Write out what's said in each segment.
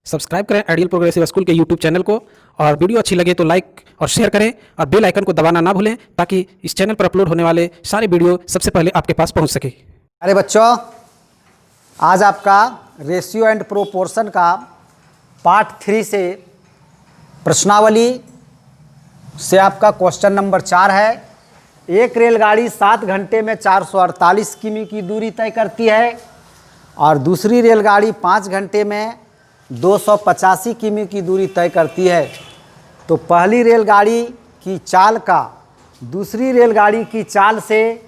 Subscribe करें ideal progressive school के YouTube channel को और वीडियो अच्छी लगे तो लाइक और शेयर करें और बेल आइकन को दबाना ना भूलें ताकि इस चैनल पर अपलोड होने वाले सारे वीडियो सबसे पहले आपके पास पहुंच सके। अरे बच्चों, आज आपका रेशियो एंड प्रोपोर्शन का पार्ट 3 से प्रश्नावली से आपका क्वेश्चन नंबर 4 है। एक रेलगाड़ी 7 घंटे में 448 किमी की दूरी तय करती है और दूसरी रेलगाड़ी 5 घंटे में 285 किमी की दूरी तय करती है। तो पहली रेलगाड़ी की चाल का दूसरी रेलगाड़ी की चाल से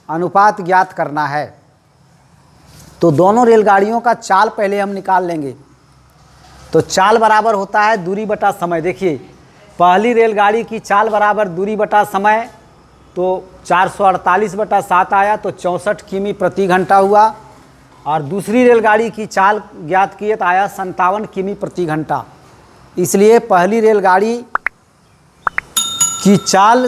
अनुपात ज्ञात करना है। तो दोनों रेलगाड़ियों का चाल पहले हम निकाल लेंगे। तो चाल बराबर होता है दूरी बटा समय। देखिए, पहली रेलगाड़ी की चाल बराबर दूरी बटा समय, तो 448 बटा 7 आया तो 64 किमी प्रति घंटा हुआ। और दूसरी रेलगाड़ी की चाल ज्ञात किए तो आया 57 किमी प्रति घंटा। इसलिए पहली रेलगाड़ी की चाल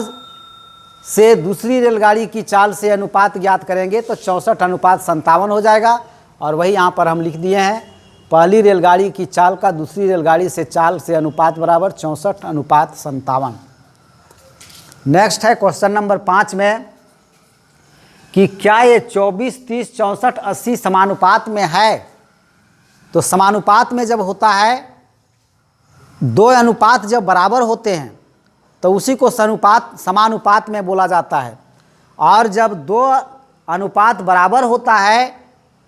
से दूसरी रेलगाड़ी की चाल से अनुपात ज्ञात करेंगे तो 64:57 हो जाएगा। और वही यहाँ पर हम लिख दिए हैं, पहली रेलगाड़ी की चाल का दूसरी रेलगाड़ी से चाल से अनुपात बराबर 64:57। नेक्स्ट है क्वेश्चन नंबर 5 में कि क्या ये 24, 30, 64, 80 समानुपात में है। तो समानुपात में जब होता है, दो अनुपात जब बराबर होते हैं तो उसी को समानुपात में बोला जाता है। और जब दो अनुपात बराबर होता है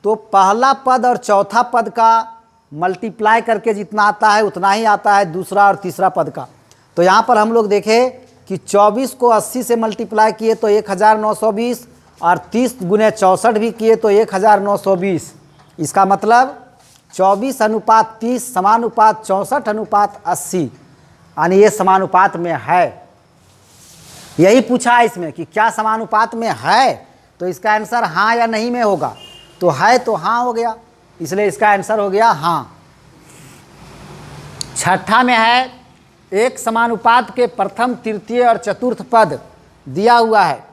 तो पहला पद और चौथा पद का मल्टीप्लाई करके जितना आता है उतना ही आता है दूसरा और तीसरा पद का। तो यहाँ पर हम लोग देखें कि 24 को 80 से मल्टीप्लाई किए तो 1920 और 30 गुने 64 भी किए तो 1920। इसका मतलब 24:30 समानुपात 64:80, यानी ये समानुपात में है। यही पूछा है इसमें कि क्या समानुपात में है, तो इसका आंसर हाँ या नहीं में होगा। तो है तो हाँ हो गया, इसलिए इसका आंसर हो गया हाँ। छठा में है, एक समानुपात के प्रथम, तृतीय और चतुर्थ पद दिया हुआ है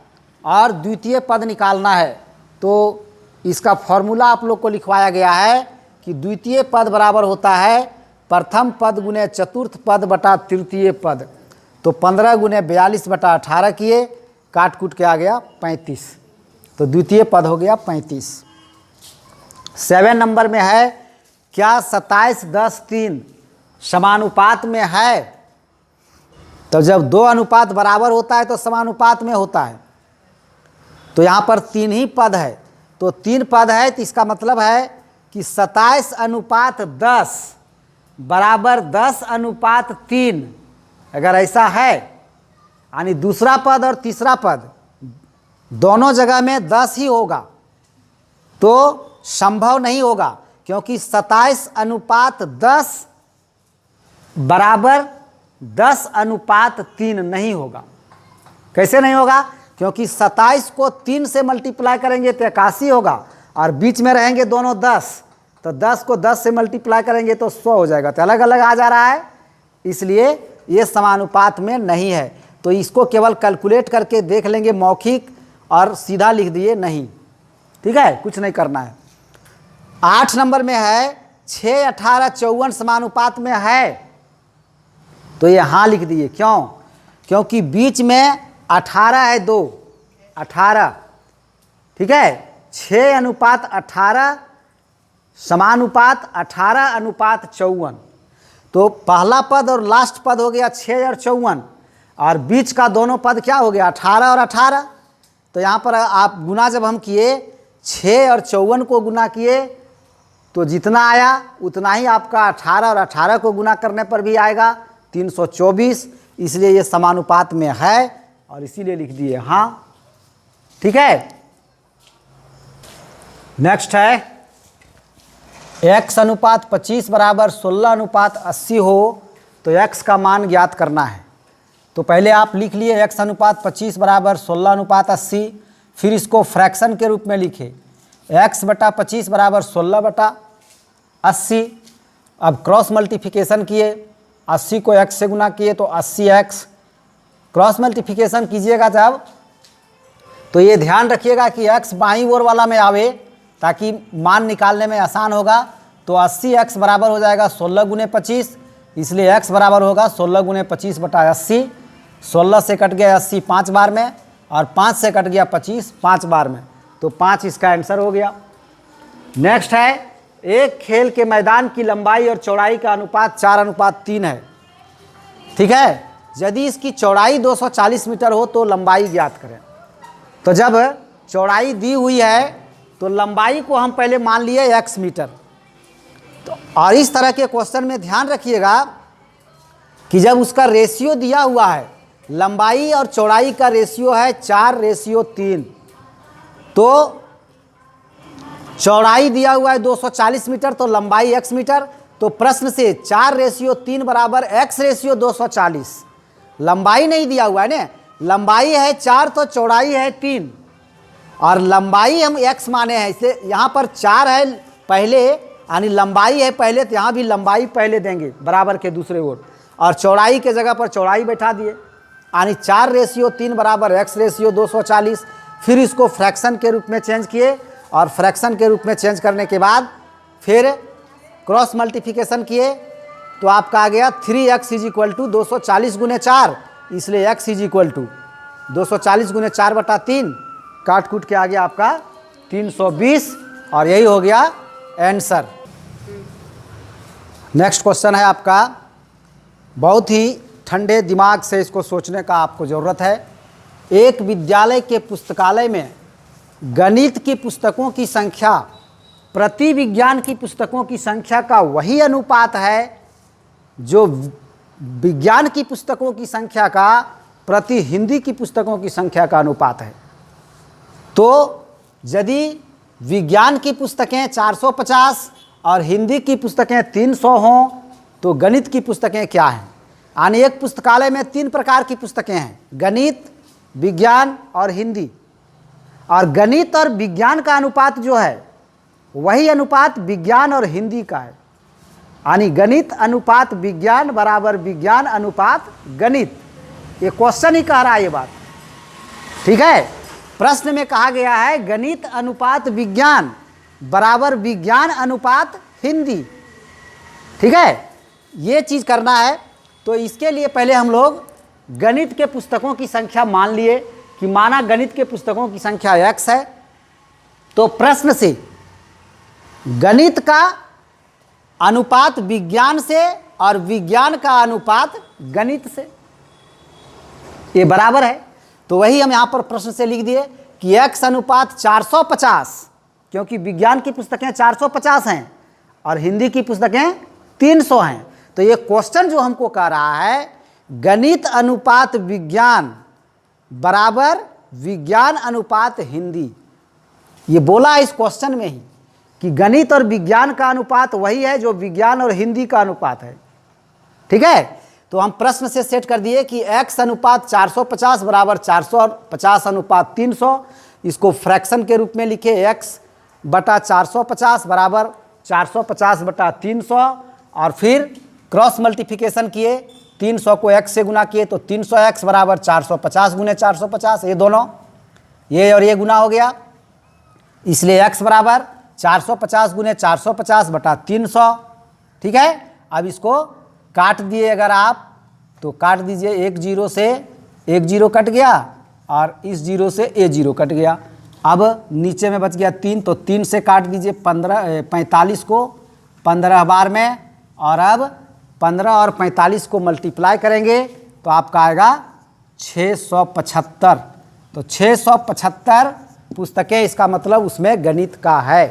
और द्वितीय पद निकालना है। तो इसका फॉर्मूला आप लोग को लिखवाया गया है कि द्वितीय पद बराबर होता है प्रथम पद गुने चतुर्थ पद बटा तृतीय पद। तो 15 गुने 42 बटा 18 किए, काट कूट के आ गया 35। तो द्वितीय पद हो गया 35। 7 नंबर में है, क्या 27, 10, 3 समानुपात में है। तो जब दो अनुपात बराबर होता है तो समानुपात में होता है। तो यहाँ पर 3 ही पद है, तो 3 पद है, तो इसका मतलब है कि 27:10 बराबर 10:3। अगर ऐसा है, यानी दूसरा पद और तीसरा पद दोनों जगह में 10 ही होगा, तो संभव नहीं होगा, क्योंकि 27:10 बराबर 10:3 नहीं होगा। कैसे नहीं होगा? क्योंकि 27 को 3 से मल्टीप्लाई करेंगे तो 81 होगा, और बीच में रहेंगे दोनों 10, तो 10 को 10 से मल्टीप्लाई करेंगे तो 100 हो जाएगा। तो अलग अलग आ जा रहा है, इसलिए ये समानुपात में नहीं है। तो इसको केवल कैलकुलेट करके देख लेंगे मौखिक, और सीधा लिख दिए नहीं। ठीक है, कुछ नहीं करना है। 8 नंबर में है, 6, 18, 54 समानुपात में है। तो ये हाँ लिख दिए। क्यों? क्योंकि बीच में 18 है, 2 18। ठीक है, 6:18 समानुपात 18:54। तो पहला पद और लास्ट पद हो गया 6 और 54, और बीच का दोनों पद क्या हो गया 18 और 18। तो यहाँ पर आप गुना जब हम किए, 6 और 54 को गुना किए तो जितना आया उतना ही आपका 18 और 18 को गुना करने पर भी आएगा 324। इसलिए ये समानुपात में है और इसीलिए लिख दिए हाँ। ठीक है, नेक्स्ट है, x:25 बराबर 16:80 हो तो x का मान ज्ञात करना है। तो पहले आप लिख लिए x:25 बराबर 16:80, फिर इसको फ्रैक्शन के रूप में लिखे, x/25 बराबर 16/80। अब क्रॉस मल्टीप्लिकेशन किए, 80 को x से गुना किए तो 80x। क्रॉस मल्टीप्लिकेशन कीजिएगा जब, तो ये ध्यान रखिएगा कि x बाईं ओर वाला में आवे, ताकि मान निकालने में आसान होगा। तो 80x बराबर हो जाएगा 16 गुने 25, इसलिए x बराबर होगा 16 गुने 25 बटा 80। 16 से कट गया 80 5 बार में, और 5 से कट गया 25 5 बार में, तो 5 इसका आंसर हो गया। नेक्स्ट है, एक खेल के मैदान की लंबाई और चौड़ाई का अनुपात 4:3 है। ठीक है, यदि इसकी चौड़ाई 240 मीटर हो तो लंबाई ज्ञात करें। तो जब चौड़ाई दी हुई है तो लंबाई को हम पहले मान लिए x मीटर। तो और इस तरह के क्वेश्चन में ध्यान रखिएगा कि जब उसका रेशियो दिया हुआ है, लंबाई और चौड़ाई का रेशियो है 4:3, तो चौड़ाई दिया हुआ है 240 मीटर तो लंबाई x मीटर। तो प्रश्न से 4:3 बराबर x/240, लंबाई नहीं दिया हुआ है ना, लंबाई है 4 तो चौड़ाई है 3, और लंबाई हम x माने हैं, इसलिए यहाँ पर 4 है पहले, यानी लंबाई है पहले, तो यहाँ भी लंबाई पहले देंगे बराबर के दूसरे ओर, और चौड़ाई के जगह पर चौड़ाई बैठा दिए, यानी 4:3 बराबर x/240। फिर इसको फ्रैक्शन के रूप में चेंज किए, और फ्रैक्शन के रूप में चेंज करने के बाद फिर क्रॉस मल्टीप्लिकेशन किए, तो आपका आ गया 3x = 240 गुने 4, इसलिए x = 240 गुने 4 बटा 3, काट कूट के आ गया आपका 320, और यही हो गया आंसर। नेक्स्ट क्वेश्चन है आपका, बहुत ही ठंडे दिमाग से इसको सोचने का आपको ज़रूरत है। एक विद्यालय के पुस्तकालय में गणित की पुस्तकों की संख्या प्रति विज्ञान की पुस्तकों की संख्या का वही अनुपात है जो विज्ञान की पुस्तकों की संख्या का प्रति हिंदी की पुस्तकों की संख्या का अनुपात है। तो यदि विज्ञान की पुस्तकें 450 और हिंदी की पुस्तकें 300 हों तो गणित की पुस्तकें क्या हैं? यानी एक पुस्तकालय में 3 प्रकार की पुस्तकें हैं, गणित, विज्ञान और हिंदी, और गणित और विज्ञान का अनुपात जो है वही अनुपात विज्ञान और हिंदी का है, यानी गणित अनुपात विज्ञान बराबर विज्ञान अनुपात गणित। ये क्वेश्चन ही कह रहा है ये बात, ठीक है। प्रश्न में कहा गया है गणित अनुपात विज्ञान बराबर विज्ञान अनुपात हिंदी, ठीक है। ये चीज़ करना है, तो इसके लिए पहले हम लोग गणित के पुस्तकों की संख्या मान लिए कि माना गणित के पुस्तकों की संख्या x है, तो प्रश्न से गणित का अनुपात विज्ञान से और विज्ञान का अनुपात गणित से ये बराबर है। तो वही हम यहाँ पर प्रश्न से लिख दिए कि x अनुपात 450, क्योंकि विज्ञान की पुस्तकें 450 हैं और हिंदी की पुस्तकें 300 हैं। तो ये क्वेश्चन जो हमको कह रहा है गणित अनुपात विज्ञान बराबर विज्ञान अनुपात हिंदी, ये बोला इस क्वेश्चन में ही कि गणित और विज्ञान का अनुपात वही है जो विज्ञान और हिंदी का अनुपात है, ठीक है। तो हम प्रश्न से सेट कर दिए कि x अनुपात 450 बराबर 450 अनुपात 300, इसको फ्रैक्शन के रूप में लिखे x बटा 450 बराबर 450 बटा 300, और फिर क्रॉस मल्टीप्लिकेशन किए, 300 को x से गुना किए तो 300x बराबर 450 गुने 450, ये दोनों ये और ये गुना हो गया, इसलिए x बराबर 450 गुने 450 बटा 300, ठीक है। अब इसको काट दिए अगर आप तो काट दीजिए, 1 0 से 1 0 कट गया और इस 0 से ये 0 कट गया। अब नीचे में बच गया 3, तो 3 से काट दीजिए 45 को 15 बार में, और अब 15 और 45 को मल्टीप्लाई करेंगे तो आपका आएगा 675। तो 675 पुस्तकें, इसका मतलब उसमें गणित का है,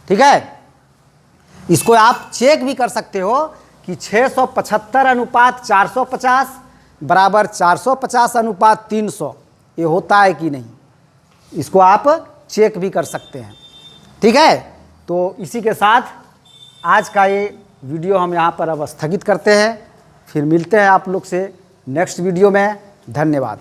ठीक है। इसको आप चेक भी कर सकते हो कि 675 अनुपात 450 बराबर 450 अनुपात 300 ये होता है कि नहीं, इसको आप चेक भी कर सकते हैं, ठीक है। तो इसी के साथ आज का ये वीडियो हम यहाँ पर अब स्थगित करते हैं, फिर मिलते हैं आप लोग से नेक्स्ट वीडियो में। धन्यवाद।